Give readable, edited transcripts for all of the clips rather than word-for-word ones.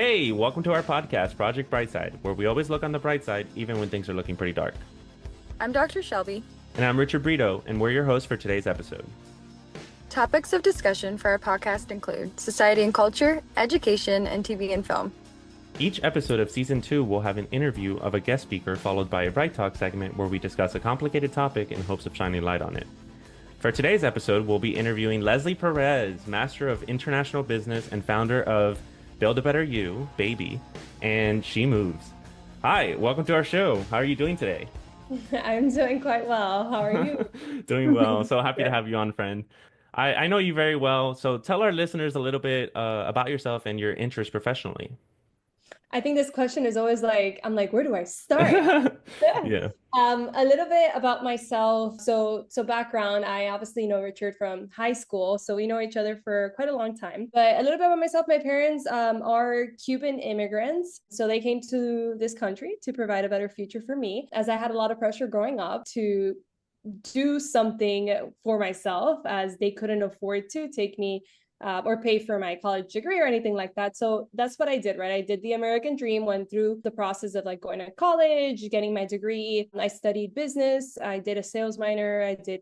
Hey, welcome to our podcast, Project Brightside, where we always look on the bright side, even when things are looking pretty dark. I'm Dr. Shelby. And I'm Richard Brito, and we're your hosts for today's episode. Topics of discussion for our podcast include society and culture, education, and TV and film. Each episode of Season 2 will have an interview of a guest speaker, followed by a Bright Talk segment where we discuss a complicated topic in hopes of shining light on it. For today's episode, we'll be interviewing Leslie Perez, Master of International Business and founder of B.A.B.Y, B.A.B.Y, and She Moves. Hi, welcome to our show. How are you doing today? I'm doing quite well. How are you? Doing well. So happy to have you on, friend. I know you very well. So tell our listeners a little bit about yourself and your interests professionally. I think this question is always like, I'm like, where do I start? Yeah. A little bit about myself. So background, I obviously know Richard from high school. So we know each other for quite a long time. But a little bit about myself, my parents are Cuban immigrants. So they came to this country to provide a better future for me, as I had a lot of pressure growing up to do something for myself, as they couldn't afford to take me or pay for my college degree or anything like that. So that's what I did, right? I did the American dream, went through the process of like going to college, getting my degree. I studied business. I did a sales minor. I did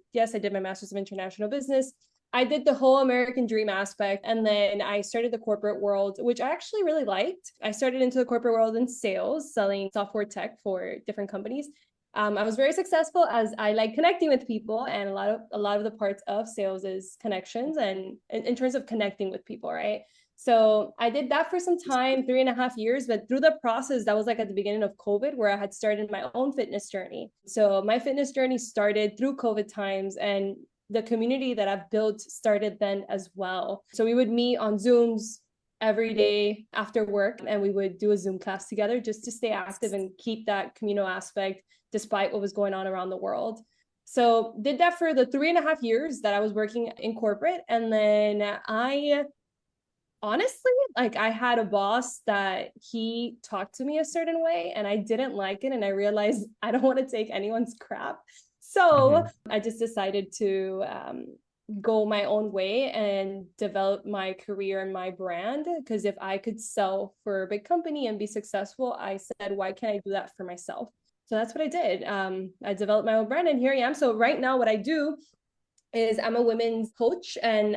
my master's of international business. I did the whole American dream aspect. And then I started the corporate world, which I actually really liked. I started into the corporate world in sales, selling software tech for different companies. I was very successful, as I like connecting with people, and a lot of the parts of sales is connections and in terms of connecting with people, right? So I did that for some time, 3.5 years, but through the process, that was like at the beginning of COVID, where I had started my own fitness journey. So my fitness journey started through COVID times, and the community that I've built started then as well. So we would meet on Zooms every day after work, and we would do a Zoom class together just to stay active and keep that communal aspect despite what was going on around the world. So did that for the 3.5 years that I was working in corporate. And then I honestly, like, I had a boss that he talked to me a certain way and I didn't like it. And I realized I don't want to take anyone's crap. So I just decided to go my own way and develop my career and my brand. Because if I could sell for a big company and be successful, I said, why can't I do that for myself? So that's what I did. I developed my own brand, and here I am. So right now what I do is I'm a women's coach and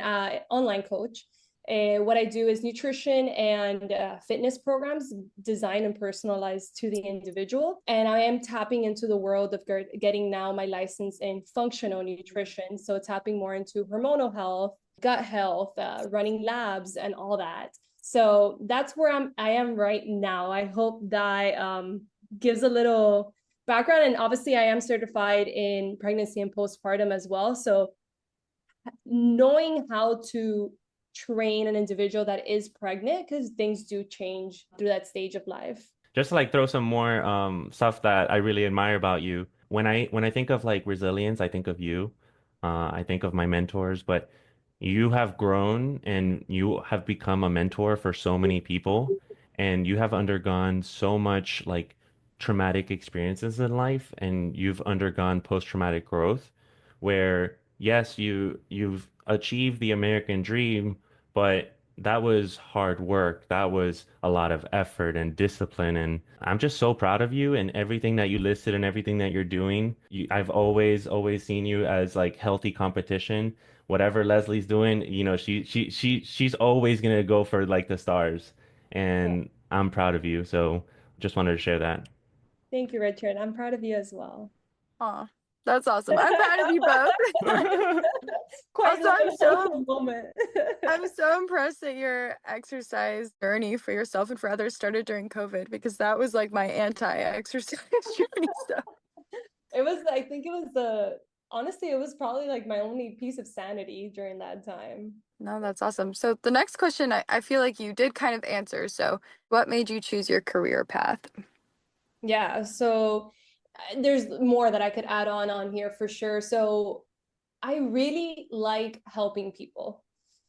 online coach. What I do is nutrition and fitness programs designed and personalized to the individual. And I am tapping into the world of getting now my license in functional nutrition. So tapping more into hormonal health, gut health, running labs, and all that. So that's where I am right now. I hope that gives a little background. And obviously I am certified in pregnancy and postpartum as well. So knowing how to train an individual that is pregnant, because things do change through that stage of life. Just to like throw some more stuff that I really admire about you. When I think of like resilience, I think of you. I think of my mentors, but you have grown and you have become a mentor for so many people, and you have undergone so much like traumatic experiences in life, and you've undergone post-traumatic growth where yes, you've achieved the American dream, but that was hard work. That was a lot of effort and discipline. And I'm just so proud of you and everything that you listed and everything that you're doing. I've always seen you as like healthy competition. Whatever Leslie's doing, she's always gonna go for like the stars. And I'm proud of you. So just wanted to share that. Thank you, Richard. I'm proud of you as well. Aw, that's awesome. I'm proud of you both. Quite Also, moment. I'm so impressed that your exercise journey for yourself and for others started during COVID, because that was like my anti-exercise journey stuff. I think honestly, it was probably like my only piece of sanity during that time. No, that's awesome. So the next question, I feel like you did kind of answer. So what made you choose your career path? Yeah, so there's more that I could add on here for sure. So I really like helping people.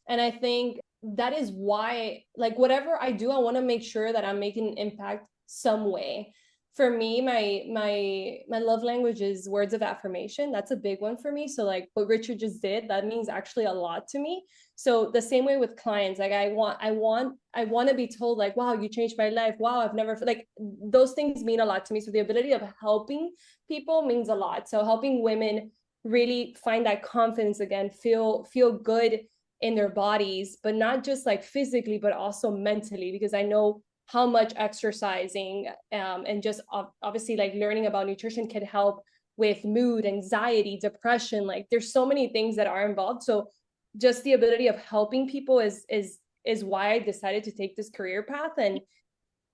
And I think that is why, like, whatever I do, I want to make sure that I'm making an impact some way. for me, my love language is words of affirmation. That's a big one for me. So like what Richard just did, that means actually a lot to me. So the same way with clients, like I want to be told like, wow, you changed my life. Wow, I've never like those things mean a lot to me. So the ability of helping people means a lot. So helping women really find that confidence again, feel good in their bodies, but not just like physically, but also mentally, because I know how much exercising and just obviously like learning about nutrition can help with mood, anxiety, depression. Like there's so many things that are involved. So just the ability of helping people is why I decided to take this career path. And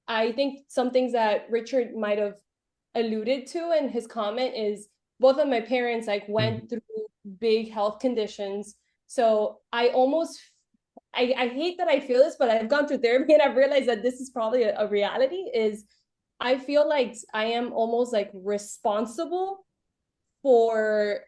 I think some things that Richard might have alluded to in his comment is both of my parents like Mhm. went through big health conditions. So I hate that I feel this, but I've gone through therapy and I've realized that this is probably a reality is I feel like I am almost like responsible for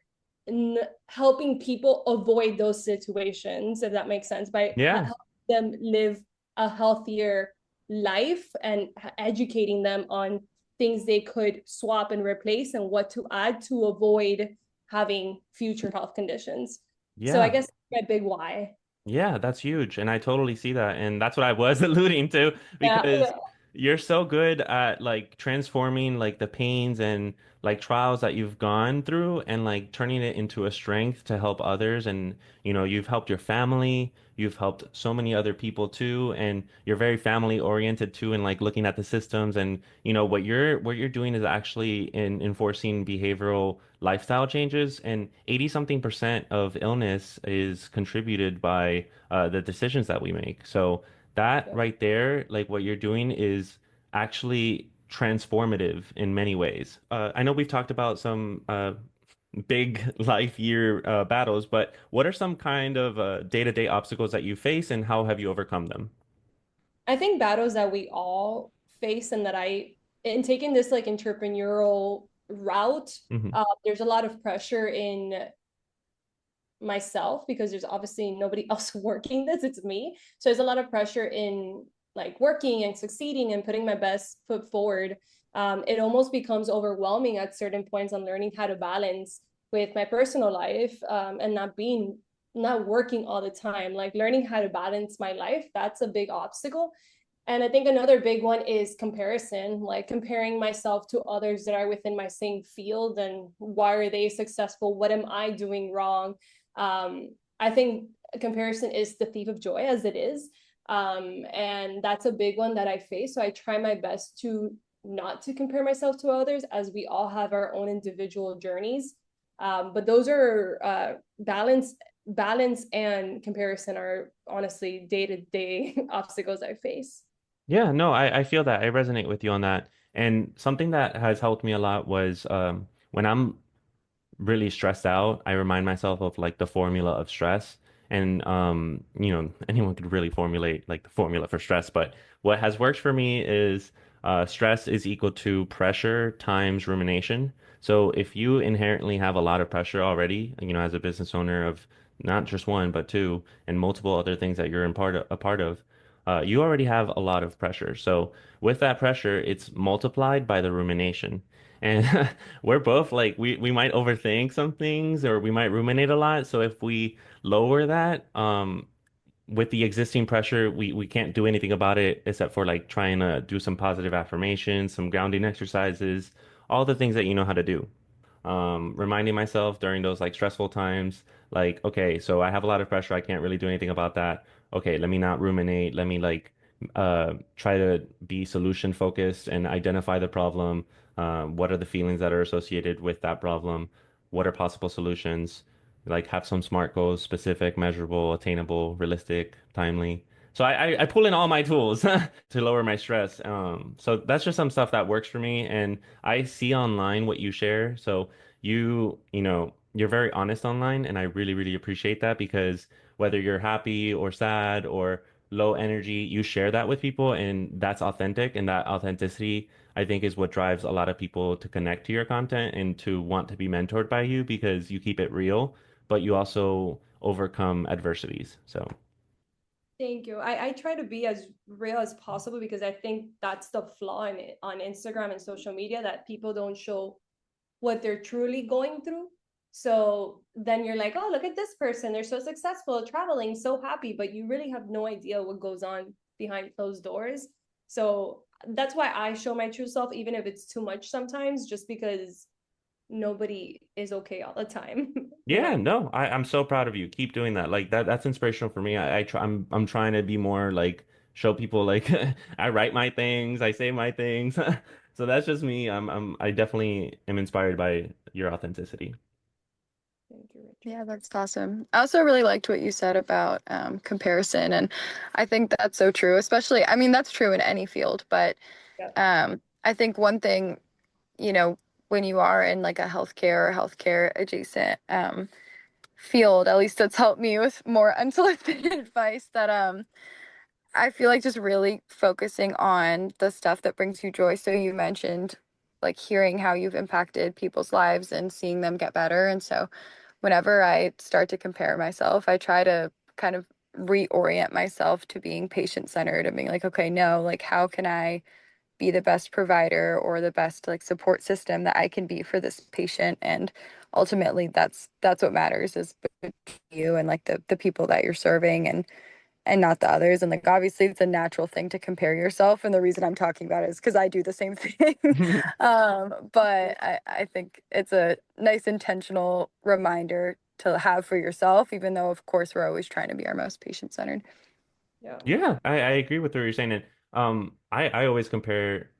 helping people avoid those situations, if that makes sense, by Yeah. helping them live a healthier life and educating them on things they could swap and replace and what to add to avoid having future health conditions. So I Yeah. guess my big why. Yeah, that's huge. And I totally see that. And that's what I was alluding to Yeah, because yeah. you're so good at like transforming like the pains and like trials that you've gone through and like turning it into a strength to help others. And, you've helped your family, you've helped so many other people too. And you're very family oriented too and like looking at the systems. And, what you're doing is actually in enforcing behavioral lifestyle changes. And 80 something percent of illness is contributed by the decisions that we make. So that Yeah. right there, like what you're doing is actually transformative in many ways. I know we've talked about some big life year battles, but what are some kind of day-to-day obstacles that you face and how have you overcome them? I think battles that we all face and that in taking this like entrepreneurial route, Hmm. there's a lot of pressure in myself because there's obviously nobody else working this, it's me. So there's a lot of pressure in like working and succeeding and putting my best foot forward. It almost becomes overwhelming at certain points on learning how to balance with my personal life and not working all the time, like learning how to balance my life. That's a big obstacle. And I think another big one is comparison, like comparing myself to others that are within my same field and why are they successful? What am I doing wrong? I think comparison is the thief of joy as it is. And that's a big one that I face. So I try my best to not to compare myself to others as we all have our own individual journeys. But those are balance and comparison are honestly day-to-day obstacles I face. Yeah, no, I feel that. I resonate with you on that. And something that has helped me a lot was when I'm really stressed out, I remind myself of like the formula of stress. And anyone could really formulate like the formula for stress, but what has worked for me is stress is equal to pressure times rumination. So if you inherently have a lot of pressure already, as a business owner of not just one, but two, and multiple other things that you're a part of, you already have a lot of pressure. So with that pressure, it's multiplied by the rumination. And we're both like we might overthink some things or we might ruminate a lot. So if we lower that, with the existing pressure, we can't do anything about it except for like trying to do some positive affirmations, some grounding exercises, all the things that you know how to do. Reminding myself during those like stressful times, like, okay, so I have a lot of pressure. I can't really do anything about that. Okay, let me not ruminate. Let me like try to be solution focused and identify the problem. What are the feelings that are associated with that problem? What are possible solutions? Like have some SMART goals, specific, measurable, attainable, realistic, timely. So I pull in all my tools to lower my stress. So that's just some stuff that works for me. And I see online what you share. So you're very honest online, and I really, really appreciate that because whether you're happy or sad or low energy, you share that with people, and that's authentic. And that authenticity, I think, is what drives a lot of people to connect to your content and to want to be mentored by you because you keep it real, but you also overcome adversities. So, Thank you. I try to be as real as possible because I think that's the flaw in it on Instagram and social media, that people don't show what they're truly going through. So then you're like, oh, look at this person. They're so successful, traveling, so happy, but you really have no idea what goes on behind closed doors. So that's why I show my true self, even if it's too much sometimes, just because nobody is okay all the time, you Yeah, know? no, I'm so proud of you. Keep doing that. Like that's inspirational for me. I try I'm trying to be more like show people like I write my things, I say my things. So that's just me. I definitely am inspired by your authenticity. Thank you, Richard. Yeah, that's awesome. I also really liked what you said about comparison, and I think that's so true. Especially, I mean, that's true in any field, but Yeah. I think one thing, you know, when you are in like a healthcare or healthcare adjacent field, at least that's helped me with more unsolicited advice that I feel like just really focusing on the stuff that brings you joy. So you mentioned like hearing how you've impacted people's lives and seeing them get better. And so whenever I start to compare myself, I try to kind of reorient myself to being patient centered and being like, okay, no, like how can I be the best provider or the best like support system that I can be for this patient? And ultimately that's what matters is you and like the people that you're serving and not the others. And like obviously it's a natural thing to compare yourself. And the reason I'm talking about it is because I do the same thing. But I think it's a nice intentional reminder to have for yourself, even though of course we're always trying to be our most patient centered. Yeah. Yeah, I agree with what you're saying. And I always compare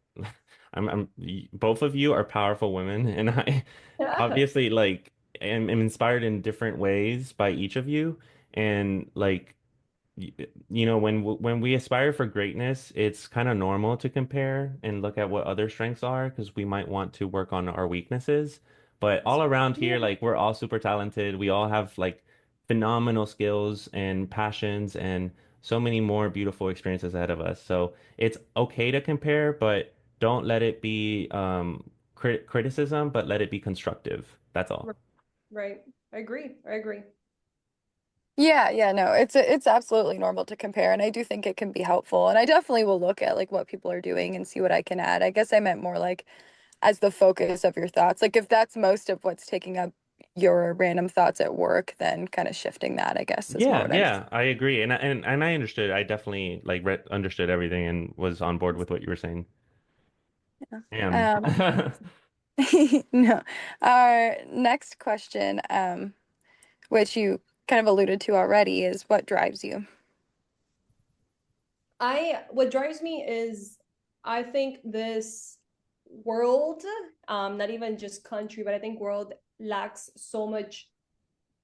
both of you are powerful women and I Yeah. obviously like am inspired in different ways by each of you. And like y- you know, when we aspire for greatness, it's kind of normal to compare and look at what other strengths are because we might want to work on our weaknesses. But all around here, like we're all super talented. We all have like phenomenal skills and passions and so many more beautiful experiences ahead of us. So it's okay to compare, but don't let it be criticism, but let it be constructive. That's all. Right. I agree. I agree. Yeah, yeah, no, it's absolutely normal to compare, and I do think it can be helpful. And I definitely will look at like what people are doing and see what I can add. I guess I meant more like as the focus of your thoughts. Like if that's most of what's taking up your random thoughts at work, then kind of shifting that, I guess, is more Yeah, what I'm. yeah, I agree. And I understood. I definitely like re understood everything and was on board with what you were saying. Am. Um, no. Our next question, which you kind of alluded to already, is what drives you? I what drives me is I think this world, not even just country, but I think world lacks so much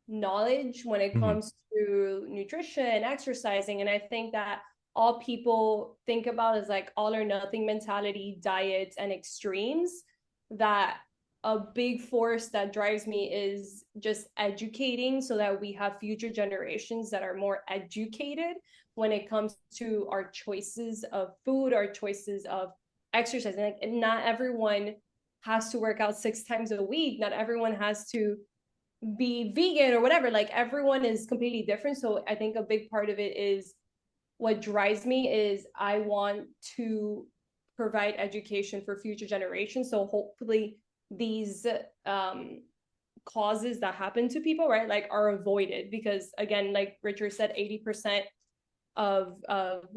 knowledge when it Mhm. comes to nutrition, exercising, and I think that all people think about is like all or nothing mentality, diets, and extremes. That a big force that drives me is just educating so that we have future generations that are more educated when it comes to our choices of food, our choices of exercise. And not everyone has to work out 6 times a week. Not everyone has to be vegan or whatever. Like everyone is completely different. So I think a big part of it is what drives me is I want to provide education for future generations. So hopefully these causes that happen to people, right, like are avoided because again, like Richard said, 80% of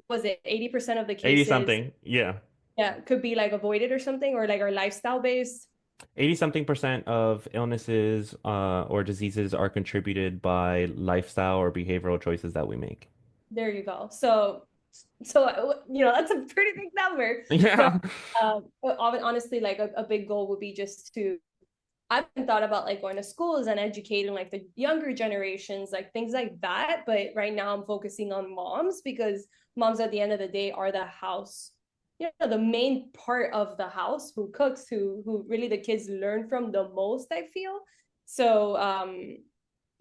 was it 80% of the 80 cases, something. Yeah. yeah, could be like avoided or something, or like are lifestyle based. 80 something percent of illnesses or diseases are contributed by lifestyle or behavioral choices that we make. There you go. So that's a pretty big number. So Yeah. honestly, like a big goal would be just to I've been thought about like going to schools and educating like the younger generations, like things like that. But right now I'm focusing on moms because moms at the end of the day are the house, the main part of the house, who cooks, who really the kids learn from the most, I feel. So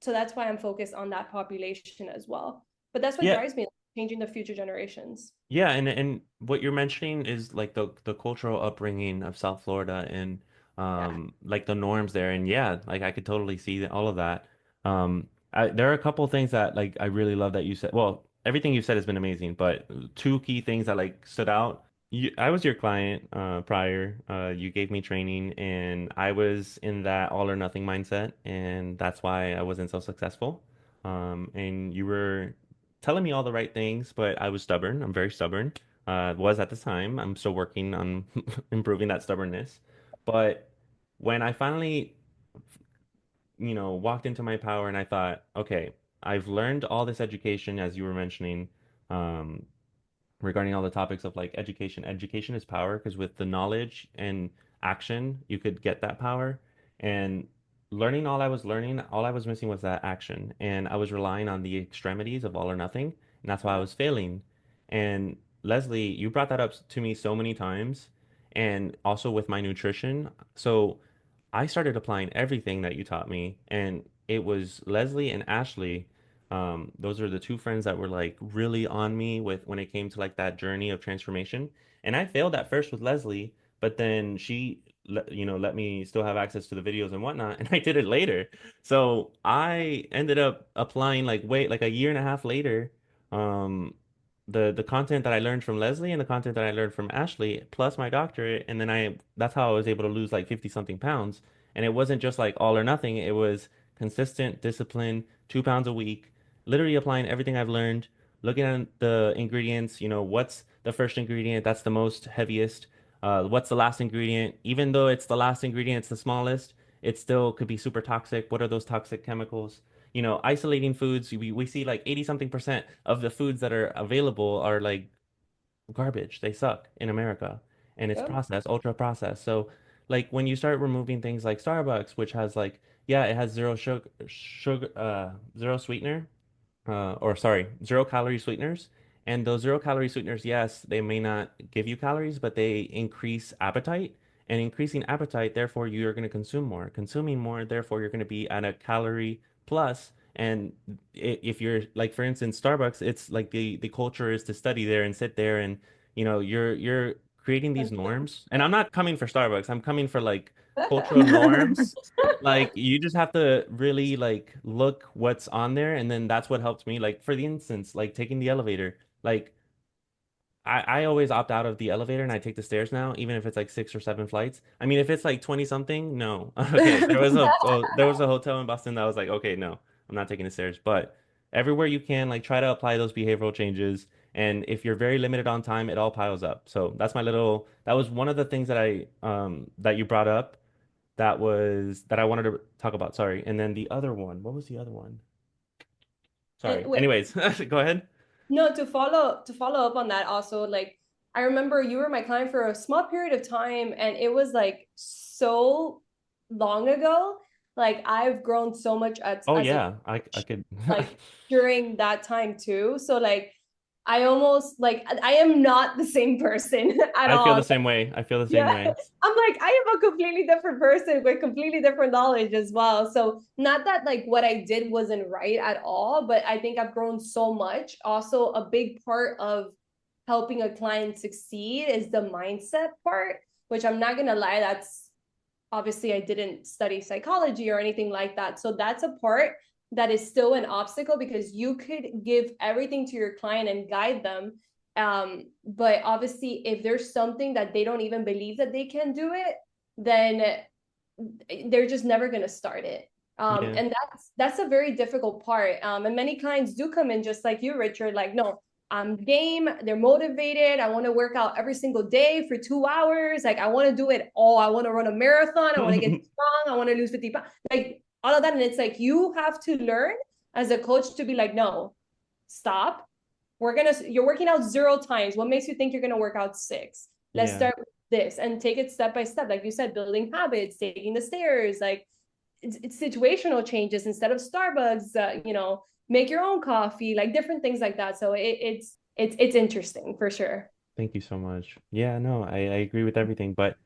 that's why I'm focused on that population as well. But that's what Yeah. drives me, like, changing the future generations. Yeah, and what you're mentioning is like the cultural upbringing of South Florida and Yeah. like the norms there. And yeah, like I could totally see all of that. There are a couple of things that like I really love that you said. Well, everything you said has been amazing, but two key things that like stood out. I was your client prior. You gave me training, and I was in that all or nothing mindset, and that's why I wasn't so successful. And you were telling me all the right things, but I was stubborn. I'm very stubborn. Was at the time. I'm still working on improving that stubbornness. But when I finally, walked into my power and I thought, okay, I've learned all this education, as you were mentioning, um, regarding all the topics of like education. Education is power because with the knowledge and action, you could get that power. And learning all I was learning, all I was missing was that action. And I was relying on the extremities of all or nothing. And that's why I was failing. And Leslie, you brought that up to me so many times. And also with my nutrition. So I started applying everything that you taught me, and it was Leslie and Ashley. Those are the two friends that were like really on me with when it came to like that journey of transformation. And I failed at first with Leslie, but then she, let me still have access to the videos and whatnot, and I did it later. So I ended up applying like wait like a year and a half later. Um, the content that I learned from Leslie and the content that I learned from Ashley plus my doctorate, and then that's how I was able to lose like 50 something pounds. And it wasn't just like all or nothing. It was consistent discipline, 2 pounds a week, literally applying everything I've learned, looking at the ingredients, what's the first ingredient that's the most heaviest, what's the last ingredient, even though it's the last ingredient, it's the smallest, it still could be super toxic. What are those toxic chemicals? Isolating foods, we see like 80 something percent of the foods that are available are like garbage. They suck in America and it's Yep. processed, ultra processed. So like when you start removing things like Starbucks, which has like, yeah, it has zero sweetener, or sorry, 0 calorie sweeteners. And those 0 calorie sweeteners, yes, they may not give you calories, but they increase appetite. And increasing appetite, therefore, you're going to consume more. Consuming more, therefore, you're going to be at a calorie plus. And if you're like, for instance, Starbucks, it's like the culture is to study there and sit there, and you're creating these Consume. norms. And I'm not coming for Starbucks. I'm coming for like cultural norms like you just have to really like look what's on there, and then that's what helped me. Like for the instance, like taking the elevator. Like I always opt out of the elevator and I take the stairs now, even if it's like 6 or 7 flights. I mean, if it's like 20 something, no. Okay, there was a hotel in Boston that was like, okay, no, I'm not taking the stairs. But everywhere you can, like try to apply those behavioral changes. And if you're very limited on time, it all piles up. So that was one of the things that you brought up that I wanted to talk about. Sorry. And then the other one, what was the other one? And Sorry. wait, Anyways, go ahead. no, to follow up on that also, like I remember you were my client for a small period of time and it was like so long ago. Like I've grown so much Oh as a yeah, I could. like during that time too. So like I almost like I am not the same person at I feel all. the same way. I feel the same Yeah. way. I'm like, I am a completely different person with completely different knowledge as well. So, not that like what I did wasn't right at all, but I think I've grown so much. Also, a big part of helping a client succeed is the mindset part, which I'm not going to lie, that's obviously I didn't study psychology or anything like that. So, that's a part that is still an obstacle because you could give everything to your client and guide them, but obviously if there's something that they don't even believe that they can do it, then they're just never going to start it. Yeah. And that's a very difficult part, and many clients do come in just like you, Richard, like, no, I'm game, they're motivated, I want to work out every single day for 2 hours, like I want to do it all, I want to run a marathon, I want to get strong, I want to lose 50 pounds, like all of that. And it's like you have to learn as a coach to be like, no, stop, you're working out 0 times, what makes you think you're gonna work out 6? Let's Yeah. start with this and take it step by step, like you said, building habits, taking the stairs, like it's situational changes instead of Starbucks, make your own coffee, like different things like that. So it's interesting for sure. Thank you so much. Yeah, no, I agree with everything, but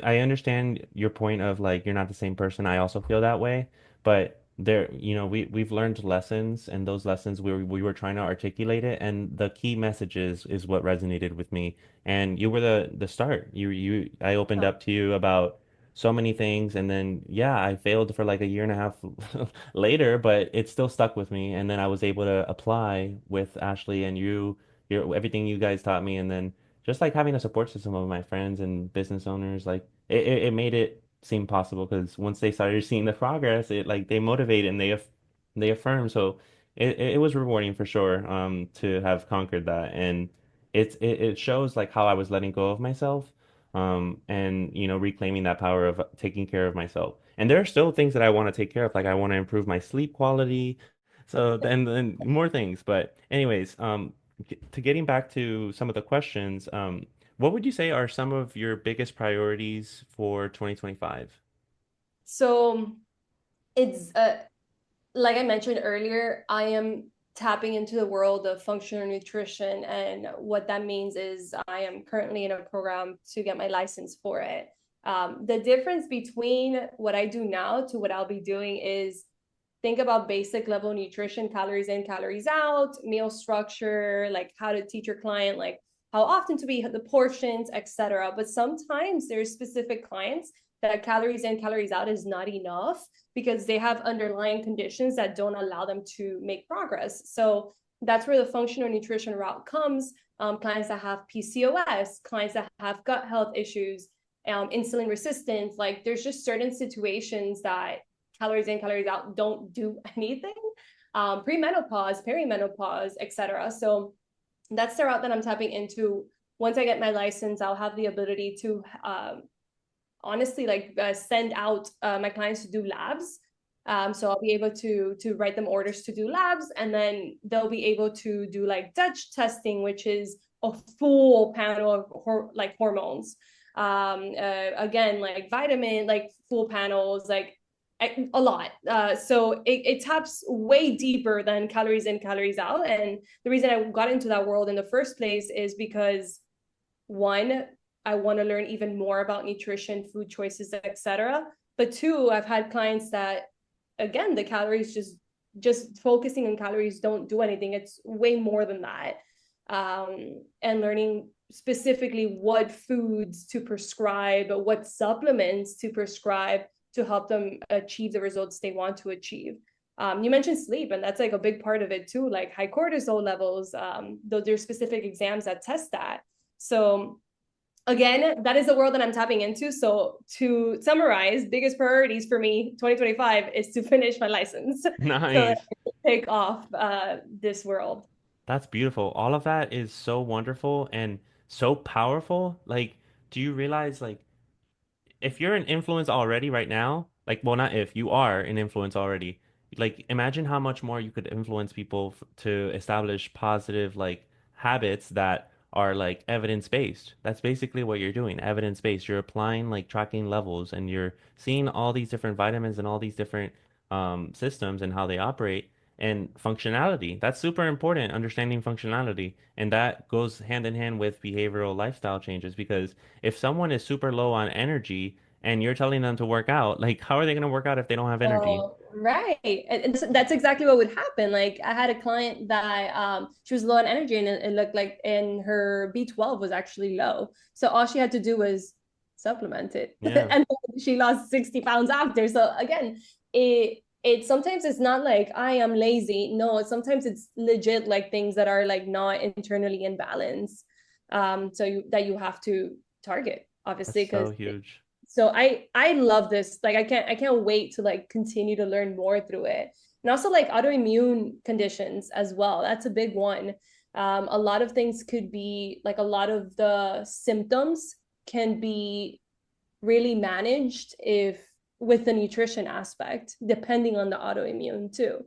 I understand your point of like you're not the same person. I also feel that way, but we've learned lessons, and those lessons we were trying to articulate it, and the key messages is what resonated with me. And you were the start. I opened up to you about so many things. And then, yeah, I failed for like a year and a half later, but it still stuck with me. And then I was able to apply with Ashley and everything you guys taught me. And then just like having a support system of my friends and business owners, like it made it seem possible because once they started seeing the progress, it like they motivate and they affirm. So it was rewarding for sure, to have conquered that. And it shows like how I was letting go of myself, and reclaiming that power of taking care of myself. And there are still things that I want to take care of, like I want to improve my sleep quality. So then more things. But anyways, to getting back to some of the questions, what would you say are some of your biggest priorities for 2025? So it's like I mentioned earlier, I am tapping into the world of functional nutrition. And what that means is I am currently in a program to get my license for it. The difference between what I do now to what I'll be doing is think about basic level nutrition, calories in, calories out, meal structure, like how to teach your client, like how often to be the portions, etc. But sometimes there's specific clients that calories in, calories out is not enough because they have underlying conditions that don't allow them to make progress. So that's where the functional nutrition route comes. Clients that have PCOS, clients that have gut health issues, insulin resistance, like there's just certain situations that calories in, calories out don't do anything. Premenopause, perimenopause, etc. So that's the route that I'm tapping into. Once I get my license, I'll have the ability to honestly send out my clients to do labs. So I'll be able to write them orders to do labs, and then they'll be able to do like Dutch testing, which is a full panel of hormones. Again, like vitamin, like full panels, like a lot. So it taps way deeper than calories in, calories out. And the reason I got into that world in the first place is because one, I want to learn even more about nutrition, food choices, etc. But two, I've had clients that, again, the calories just focusing on calories don't do anything. It's way more than that. And learning specifically what foods to prescribe, what supplements to prescribe to help them achieve the results they want to achieve. You mentioned sleep, and that's like a big part of it too, like high cortisol levels, though there's specific exams that test that. So again, that is the world that I'm tapping into. So to summarize, biggest priorities for me 2025 is to finish my license so that Nice. I can take off this world. That's beautiful. All of that is so wonderful and so powerful. Like, do you realize, like, if you're an influence already right now, like, well, not if, you are an influence already, like, imagine how much more you could influence people to establish positive, like, habits that are, like, evidence-based. That's basically what you're doing, evidence-based. You're applying, like, tracking levels and you're seeing all these different vitamins and all these different systems and how they operate and functionality. That's super important, understanding functionality. And that goes hand in hand with behavioral lifestyle changes because if someone is super low on energy and you're telling them to work out, like how are they going to work out if they don't have energy? Oh, right. And that's exactly what would happen. Like I had a client that she was low on energy and it looked like and her B12 was actually low. So all she had to do was supplement it. Yeah. And she lost 60 pounds after. So again, it sometimes it's not like I am lazy. No, sometimes it's legit like things that are like not internally in balance. That you have to target, That's obviously, so because huge. so I love this. Like I can't wait to like continue to learn more through it. And also like autoimmune conditions as well. That's a big one. A lot of things could be like a lot of the symptoms can be really managed if with the nutrition aspect, depending on the autoimmune too.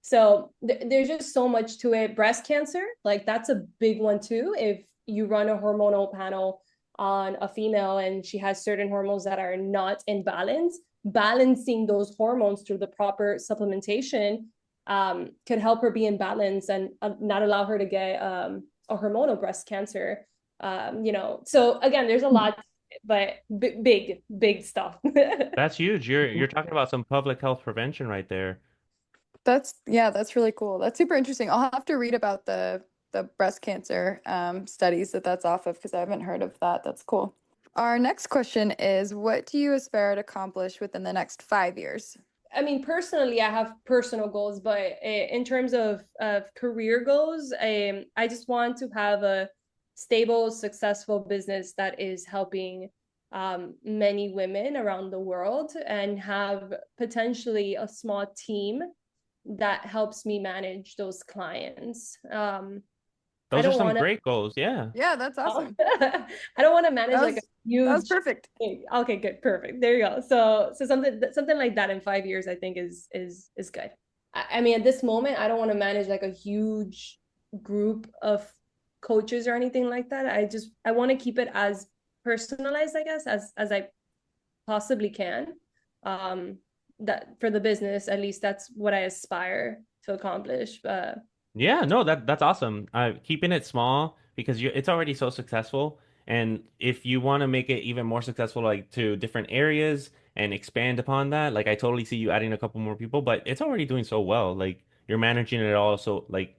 So there's just so much to it. Breast cancer, like that's a big one too. If you run a hormonal panel on a female and she has certain hormones that are not in balance, balancing those hormones through the proper supplementation could help her be in balance and not allow her to get a hormonal breast cancer. So again, there's a lot, but big stuff. That's huge. You're talking about some public health prevention right there. Yeah, that's really cool. That's super interesting. I'll have to read about the breast cancer studies that's off of because I haven't heard of that. That's cool. Our next question is, what do you aspire to accomplish within the next 5 years? I mean, personally, I have personal goals, but in terms of career goals, I just want to have a stable, successful business that is helping many women around the world, and have potentially a small team that helps me manage those clients. I Those are don't some want to. great goals. Yeah. Yeah, that's awesome. I don't want to manage That like a was that was huge. perfect. Okay, good, perfect. There you go. So something like that in 5 years, I think is good. I mean, at this moment, I don't want to manage like a huge group of coaches or anything like that. I want to keep it as personalized, I guess, as I possibly can. Um, that for the business, at least that's what I aspire to accomplish. Yeah, no, that's awesome. Keeping it small because it's already so successful, and if you want to make it even more successful, like to different areas and expand upon that, like I totally see you adding a couple more people, but it's already doing so well. Like you're managing it all, so like,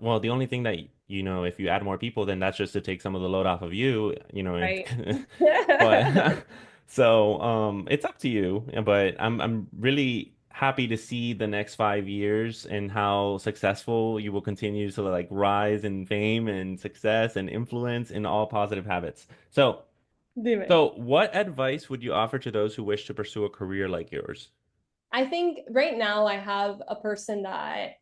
well, the only thing that if you add more people, then that's just to take some of the load off of you, Right. but so it's up to you. But I'm really happy to see the next 5 years and how successful you will continue to like rise in fame and success and influence in all positive habits. So, Dime. so what advice would you offer to those who wish to pursue a career like yours? I think right now I have a person that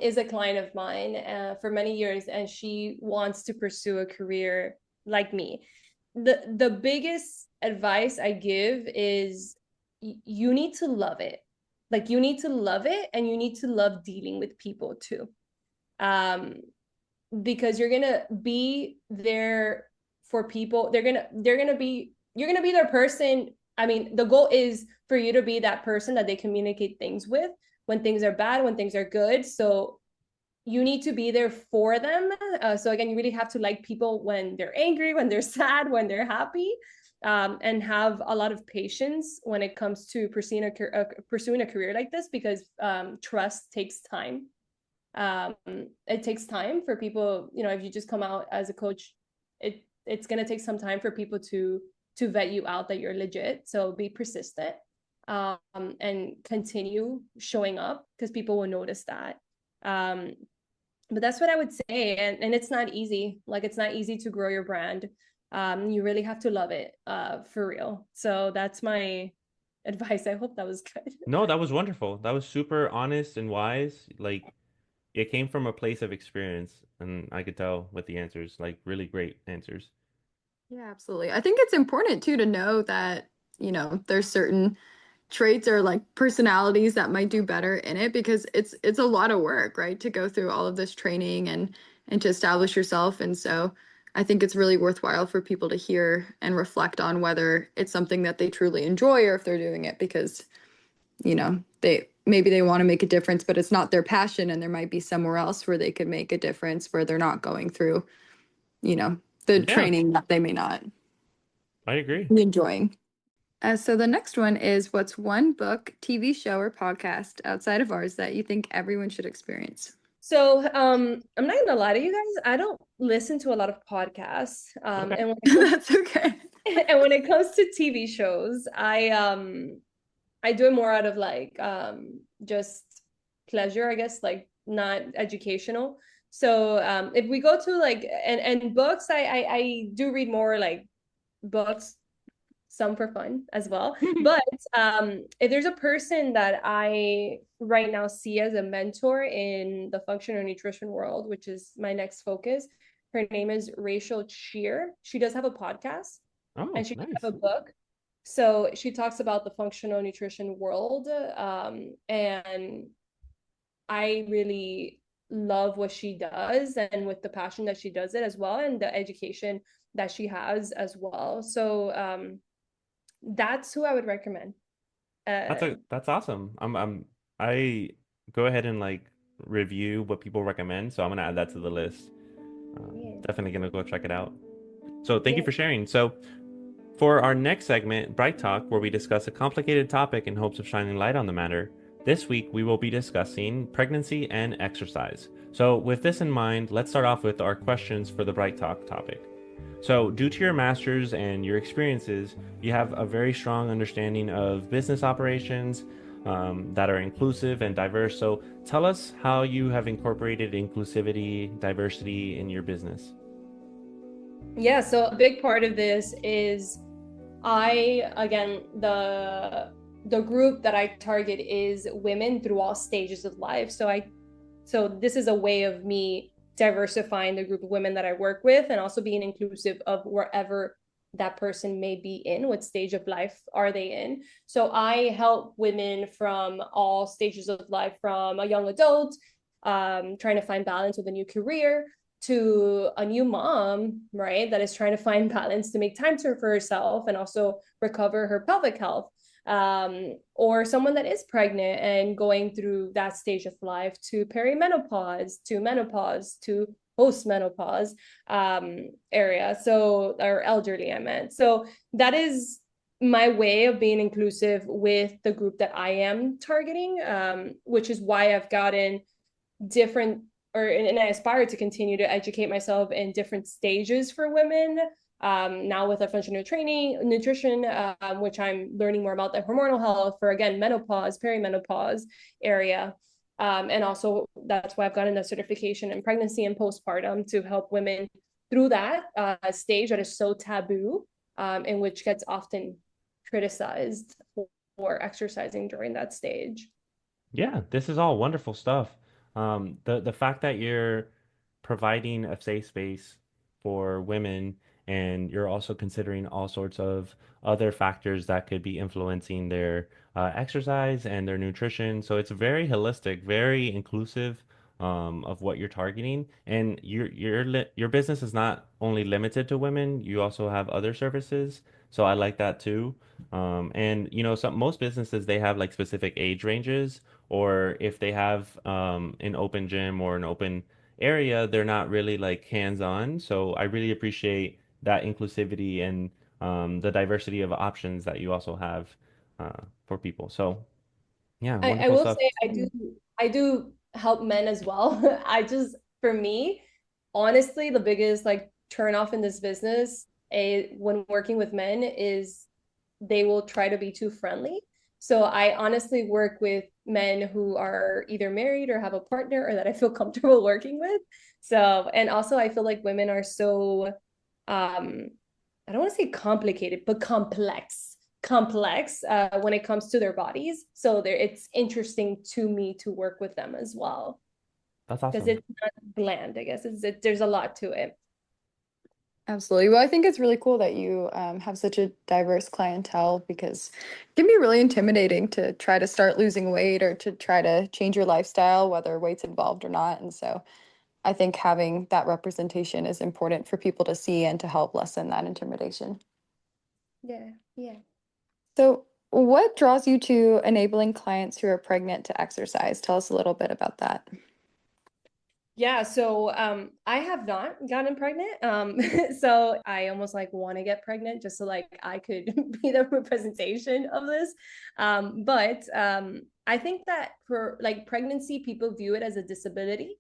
is a client of mine for many years, and she wants to pursue a career like me. The biggest advice I give is you need to love it. Like you need to love it, and you need to love dealing with people too. Um, because you're gonna be there for people. You're gonna be their person. I mean, the goal is for you to be that person that they communicate things with when things are bad, when things are good. So you need to be there for them. So again, you really have to like people when they're angry, when they're sad, when they're happy, and have a lot of patience when it comes to pursuing a career like this, because trust takes time. um, it takes time for people, if you just come out as a coach, it's going to take some time for people to vet you out that you're legit. So be persistent, and continue showing up, because people will notice that. But that's what I would say. And it's not easy. Like, it's not easy to grow your brand. You really have to love it, for real. So that's my advice. I hope that was good. No, that was wonderful. That was super honest and wise. Like it came from a place of experience, and I could tell with the answers, like really great answers. Yeah, absolutely. I think it's important too to know that, there's certain traits or like personalities that might do better in it, because it's a lot of work, right? To go through all of this training and to establish yourself. And so I think it's really worthwhile for people to hear and reflect on whether it's something that they truly enjoy, or if they're doing it because, they want to make a difference, but it's not their passion, and there might be somewhere else where they could make a difference where they're not going through, you know, the Yeah, training that they may not I agree. be enjoying. So the next one is, what's one book, TV show, or podcast outside of ours that you think everyone should experience? So, I'm not gonna lie to you guys. I don't listen to a lot of podcasts. Okay. And when it comes That's okay. and when it comes to TV shows, I do it more out of like just pleasure, I guess, like not educational. So, if we go to like and books, I do read more like books, some for fun as well. But if there's a person that I right now see as a mentor in the functional nutrition world, which is my next focus, her name is Rachel Shear. She does have a podcast, and Oh, she does nice. have a book. So she talks about the functional nutrition world, and I really love what she does, and with the passion that she does it as well, and the education that she has as well. So that's who I would recommend. Uh, That's awesome. I go ahead and like review what people recommend, so I'm gonna add that to the list. yeah, Definitely gonna go check it out. So thank you yeah. for sharing. So for our next segment, Bright Talk, where we discuss a complicated topic in hopes of shining light on the matter, this week we will be discussing pregnancy and exercise. So with this in mind, let's start off with our questions for the Bright Talk topic. So, due to your master's and your experiences, you have a very strong understanding of business operations that are inclusive and diverse. So, tell us how you have incorporated inclusivity, diversity in your business. Yeah, so a big part of this is again, the group that I target is women through all stages of life. So this is a way of me diversifying the group of women that I work with and also being inclusive of wherever that person may be in, what stage of life are they in. So I help women from all stages of life, from a young adult, trying to find balance with a new career, to a new mom, right, that is trying to find balance to make time for herself and also recover her pelvic health, or someone that is pregnant and going through that stage of life, to perimenopause, to menopause, to postmenopause area. So, or elderly, I meant. So that is my way of being inclusive with the group that I am targeting, which is why I've gotten different and I aspire to continue to educate myself in different stages for women. Now with a functional training, nutrition, which I'm learning more about the hormonal health for, again, menopause, perimenopause area. And also that's why I've gotten a certification in pregnancy and postpartum to help women through that stage that is so taboo, and which gets often criticized for exercising during that stage. Yeah, this is all wonderful stuff. The fact that you're providing a safe space for women and you're also considering all sorts of other factors that could be influencing their exercise and their nutrition. So it's very holistic, very inclusive of what you're targeting. And your business is not only limited to women, you also have other services. So I like that too. And some most businesses they have like specific age ranges or if they have an open gym or an open area, they're not really like hands-on. So I really appreciate that inclusivity and the diversity of options that you also have for people. So yeah, I wonderful will stuff. say I do help men as well. I just, for me, honestly, the biggest like turn off in this business, when working with men, is they will try to be too friendly. So I honestly work with men who are either married or have a partner or that I feel comfortable working with. So, and also I feel like women are so um I don't want to say complicated, but complex when it comes to their bodies. So it's interesting to me to work with them as well That's because awesome. it's not bland. I guess there's a lot to it. Absolutely. Well, I think it's really cool that you have such a diverse clientele because it can be really intimidating to try to start losing weight or to try to change your lifestyle, whether weight's involved or not. And so I think having that representation is important for people to see and to help lessen that intimidation. Yeah, yeah. So, what draws you to enabling clients who are pregnant to exercise? Tell us a little bit about that. Yeah, so I have not gotten pregnant. So I almost like want to get pregnant just so like I could be the representation of this. But I think that for like pregnancy, people view it as a disability.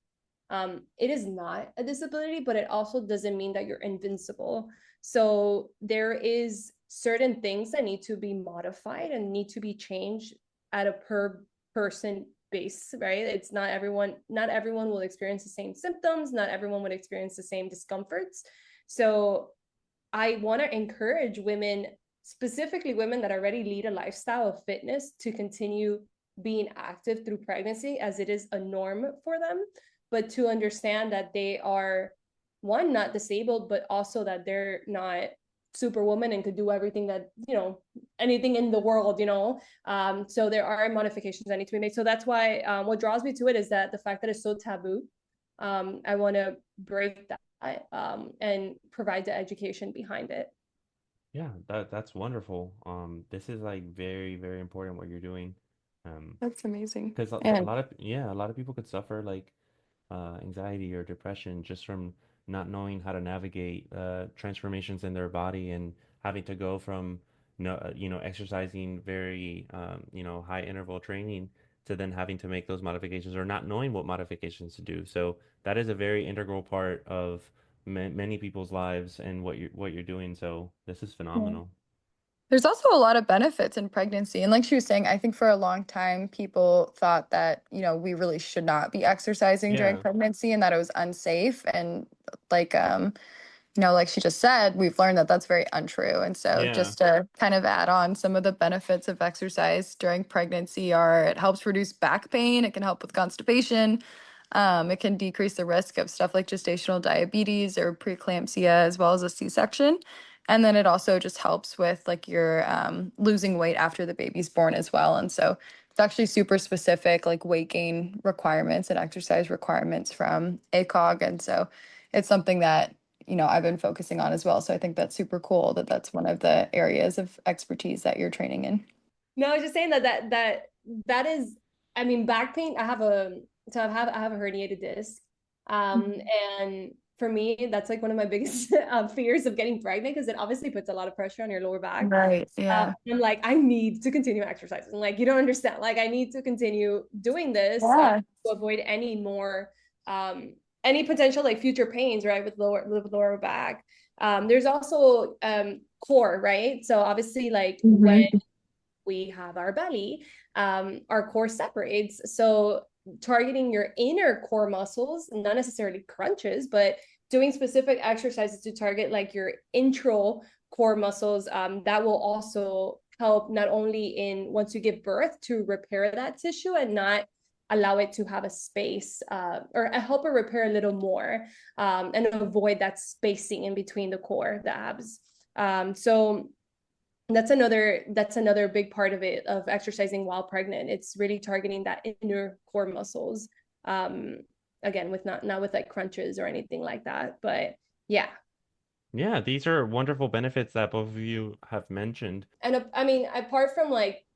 It is not a disability, but it also doesn't mean that you're invincible. So there is certain things that need to be modified and need to be changed at a per person base, right? It's not everyone will experience the same symptoms, not everyone would experience the same discomforts. So I want to encourage women, specifically women that already lead a lifestyle of fitness, to continue being active through pregnancy as it is a norm for them, but to understand that they are, one, not disabled, but also that they're not superwoman and could do everything that, anything in the world. So there are modifications that need to be made. So that's why what draws me to it is that the fact that it's so taboo. I want to break that and provide the education behind it. Yeah, that's wonderful. This is like very, very important what you're doing. That's amazing. Because And a lot of people could suffer like anxiety or depression just from not knowing how to navigate transformations in their body and having to go from exercising very high interval training to then having to make those modifications or not knowing what modifications to do. So that is a very integral part of many people's lives and what you're doing. So this is Yeah. phenomenal. There's also a lot of benefits in pregnancy. And like she was saying, I think for a long time, people thought that, we really should not be exercising during Yeah. pregnancy and that it was unsafe. And like, like she just said, we've learned that that's very untrue. And so Yeah. just to kind of add on, some of the benefits of exercise during pregnancy are it helps reduce back pain, it can help with constipation, it can decrease the risk of stuff like gestational diabetes or preeclampsia, as well as a C-section. And then it also just helps with like your losing weight after the baby's born as well. And so it's actually super specific, like weight gain requirements and exercise requirements from ACOG. And so it's something that I've been focusing on as well. So I think that's super cool that that's one of the areas of expertise that you're training in. No, I was just saying that is, I mean, back pain. I have a herniated disc, um, Mhm. and for me, that's like one of my biggest fears of getting pregnant because it obviously puts a lot of pressure on your lower back. Right. Yeah. I'm like, I need to continue exercising. Like, you don't understand. Like, I need to continue doing this Yeah. to avoid any potential like future pains, right, with lower back. There's also core, right? So obviously, like when Mhm. we have our belly, our core separates. So targeting your inner core muscles, not necessarily crunches, but doing specific exercises to target like your intro core muscles, that will also help not only in once you give birth to repair that tissue and not allow it to have a space, or help it repair a little more, and avoid that spacing in between the core, the abs. So that's another big part of it, of exercising while pregnant. It's really targeting that inner core muscles, um again, with not with like crunches or anything like that, but yeah. Yeah, these are wonderful benefits that both of you have mentioned. And I mean, apart from like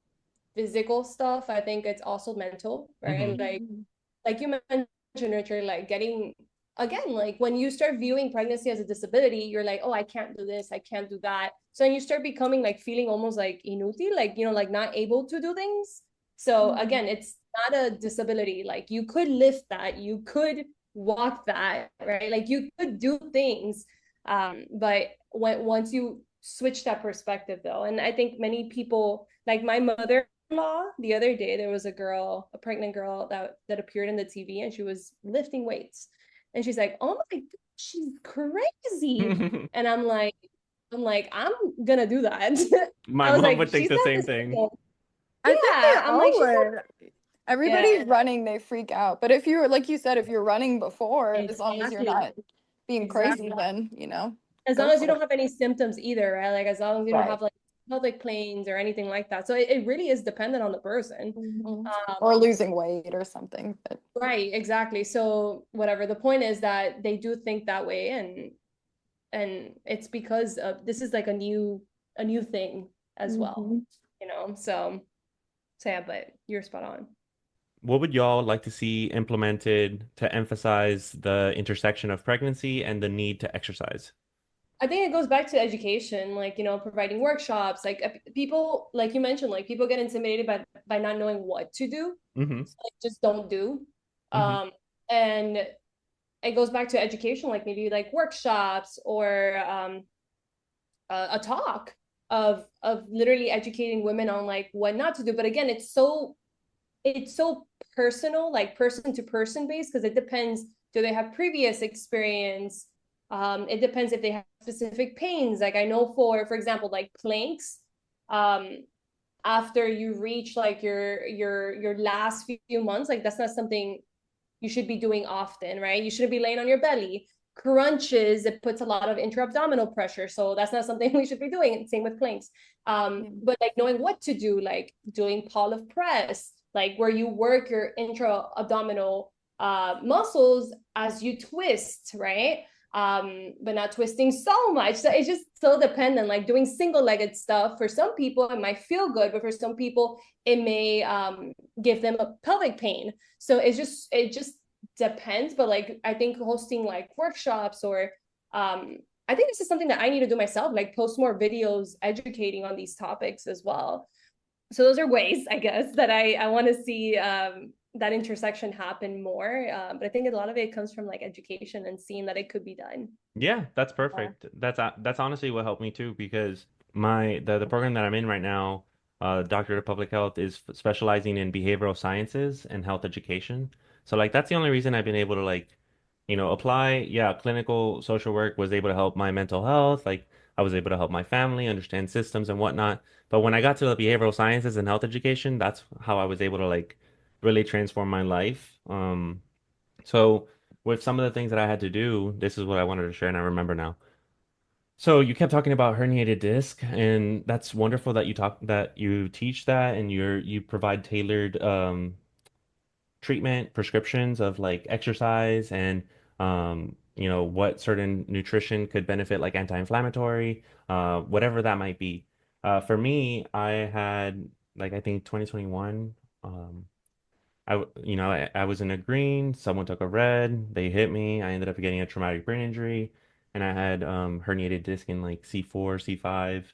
physical stuff, I think it's also mental, right? Hmm. Mhm. Like you mentioned, Richard, like getting, again, like when you start viewing pregnancy as a disability, you're like, oh, I can't do this, I can't do that. So then you start becoming like feeling almost like inútil, like, like not able to do things. So Mhm. again, it's not a disability. Like you could lift that, you could walk that, right? Like you could do things. But once you switch that perspective though, and I think many people, like my mother-in-law, the other day there was a pregnant girl that appeared in the TV, and she was lifting weights, and she's like, oh my god, she's crazy. And I'm gonna do that. My I was mom like, would think she's the not same thing. disabled. I think they Yeah, I'm like, all she's not. would. Yeah, Everybody's running, they freak out. But if you're, like you said, if you're running before, as long as you're exactly, not being crazy, exactly. then, As go long as you for it. don't have any symptoms either, right? Like as long as you don't Right. have like pelvic pains or anything like that. So it really is dependent on the person. Mhm. Or Um, losing weight or something. But right, exactly. So whatever. The point is that they do think that way, and it's because of this is like a new thing as well, Mhm. So yeah, but you're spot on. What would y'all like to see implemented to emphasize the intersection of pregnancy and the need to exercise? I think it goes back to education, like, providing workshops, like people, like you mentioned, like people get intimidated by not knowing what to do. Hmm. So, like, just don't do. Hmm. And it goes back to education, like maybe like workshops or a talk of literally educating women on like what not to do. But again, it's so personal, like person to person based, because it depends. Do they have previous experience? It depends if they have specific pains. Like I know, for example, like planks. Um, After you reach like your last few months, like that's not something you should be doing often, right? You shouldn't be laying on your belly. Crunches, it puts a lot of intra-abdominal pressure, so that's not something we should be doing. Same with planks. Yeah. But like knowing what to do, like doing Pollock press, like where you work your intra-abdominal muscles as you twist, right? But not twisting so much. So it's just so dependent. Like doing single-legged stuff, for some people it might feel good, but for some people it may give them a pelvic pain. So it just depends. But like I think hosting like workshops or I think this is something that I need to do myself, like post more videos educating on these topics as well. So those are ways, I guess, that I want to see that intersection happen more. But I think a lot of it comes from like education and seeing that it could be done. Yeah, that's Yeah. perfect. That's honestly what helped me too, because the program that I'm in right now, Doctorate of Public Health, is specializing in behavioral sciences and health education. So like that's the only reason I've been able to like, apply. Yeah, clinical social work was able to help my mental health. Like I was able to help my family understand systems and whatnot. But when I got to the behavioral sciences and health education, that's how I was able to like really transform my life. So with some of the things that I had to do, this is what I wanted to share, and I remember now. So you kept talking about herniated disc, and that's wonderful that you teach that, and you provide tailored treatment prescriptions of like exercise and what certain nutrition could benefit, like anti-inflammatory, whatever that might be. For me, I had like I think 2021. I was in a green, someone took a red, they hit me. I ended up getting a traumatic brain injury, and I had herniated disc in like C4, C5,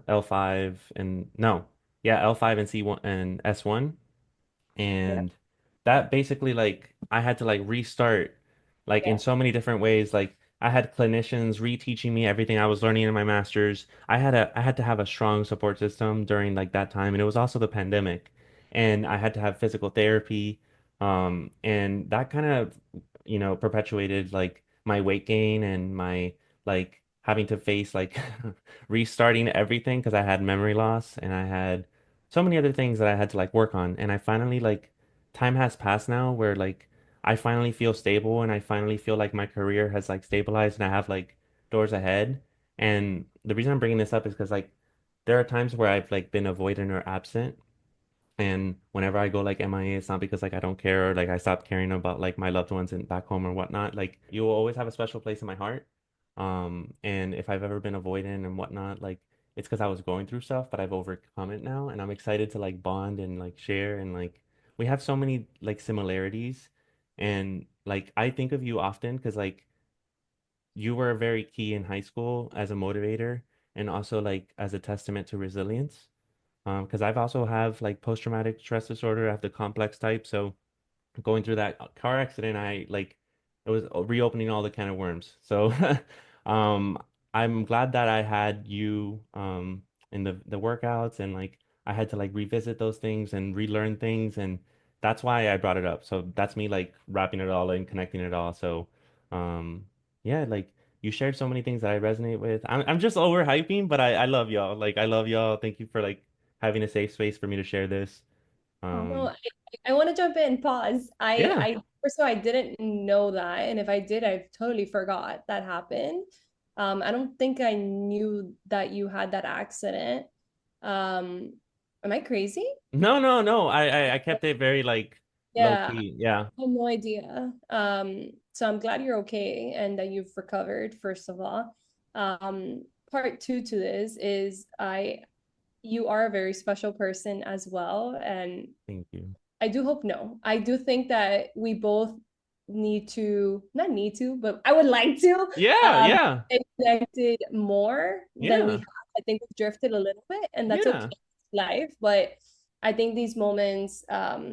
L5, and no, yeah, L5 and C1 and S1. Yeah. And that basically like I had to like restart like in Yeah. so many different ways. Like I had clinicians reteaching me everything I was learning in my master's. I had to have a strong support system during like that time, and it was also the pandemic, and I had to have physical therapy, and that kind of perpetuated like my weight gain and my like having to face like restarting everything because I had memory loss and I had so many other things that I had to like work on. And I finally like time has passed now where like I finally feel stable and I finally feel like my career has like stabilized and I have like doors ahead. And the reason I'm bringing this up is because like there are times where I've like been avoidant or absent. And whenever I go like MIA, it's not because like I don't care or like I stopped caring about like my loved ones and back home or whatnot. Like you will always have a special place in my heart. And if I've ever been avoidant and whatnot, like it's because I was going through stuff, but I've overcome it now, and I'm excited to like bond and like share and like we have so many like similarities. And like I think of you often because like you were very key in high school as a motivator and also like as a testament to resilience. Because I've also have like post-traumatic stress disorder. I have the complex type. So going through that car accident, I like it was reopening all the can of worms. So um I'm glad that I had you in the workouts and like I had to like revisit those things and relearn things, and that's why I brought it up. So that's me like wrapping it all and connecting it all. So um yeah, like you shared so many things that I resonate with. I'm just overhyping, but I love y'all. Like I love y'all. Thank you for like having a safe space for me to share this. Oh, no, Um I want to jump in, pause. yeah. First of all, I didn't know that. And if I did, I totally forgot that happened. I don't think I knew that you had that accident. Um, am I crazy? No, no, no. I kept it very like low Yeah, key. Yeah. I had no idea. So I'm glad you're okay and that you've recovered, first of all. Part two to this is you are a very special person as well. And Thank you. I do hope no. I do think that we both need to, not need to, but I would like to Yeah, yeah, get connected more than we yeah, have. I think we've drifted a little bit, and that's okay yeah, in life. But I think these moments are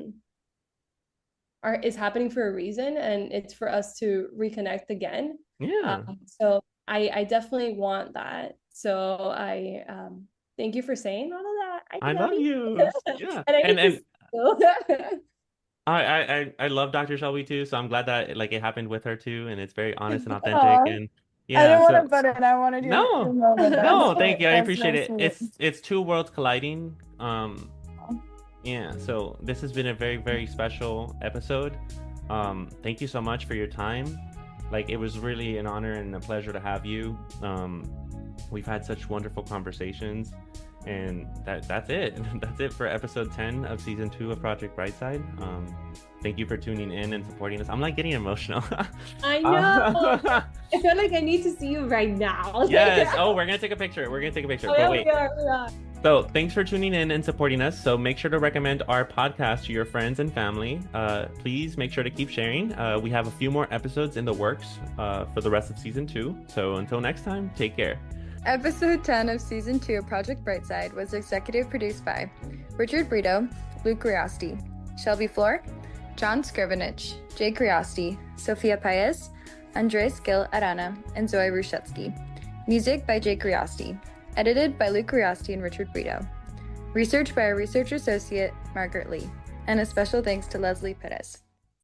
is happening for a reason, and it's for us to reconnect again. yeah. So I definitely want that. So I thank you for saying all of that. I I love love you. you. Yeah. And I And need to and see you. I love Dr. Shelby too, so I'm glad that like it happened with her too, and it's very honest and authentic Aw, and I yeah, didn't want to so butt in. I wanted your no. moment. No, thank you. I That's appreciate so it. sweet. It's two worlds colliding. Yeah, so this has been a very, very special episode. Thank you so much for your time. Like, it was really an honor and a pleasure to have you. We've had such wonderful conversations, and that's it. That's it for episode 10 of season 2 of Project Brightside. Thank you for tuning in and supporting us. I'm like getting emotional. I know. I feel like I need to see you right now. Yes. Oh, we're gonna take a picture. We're gonna take a picture. Oh, But yeah, wait. we are. So thanks for tuning in and supporting us. So make sure to recommend our podcast to your friends and family. Please make sure to keep sharing. We have a few more episodes in the works for the rest of season 2. So until next time, take care. Episode 10 of Season 2 of Project Brightside was executive produced by Richard Brito, Luke Riasti, Shelby Flohr, John Scrivenich, Jay Kriosti, Sophia Paez, Andres Gil Arana, and Zoe Rushetsky. Music by Jay Kriosti. Edited by Luke Kriosti and Richard Brito. Research by our research associate, Margaret Lee. And a special thanks to Leslie Perez.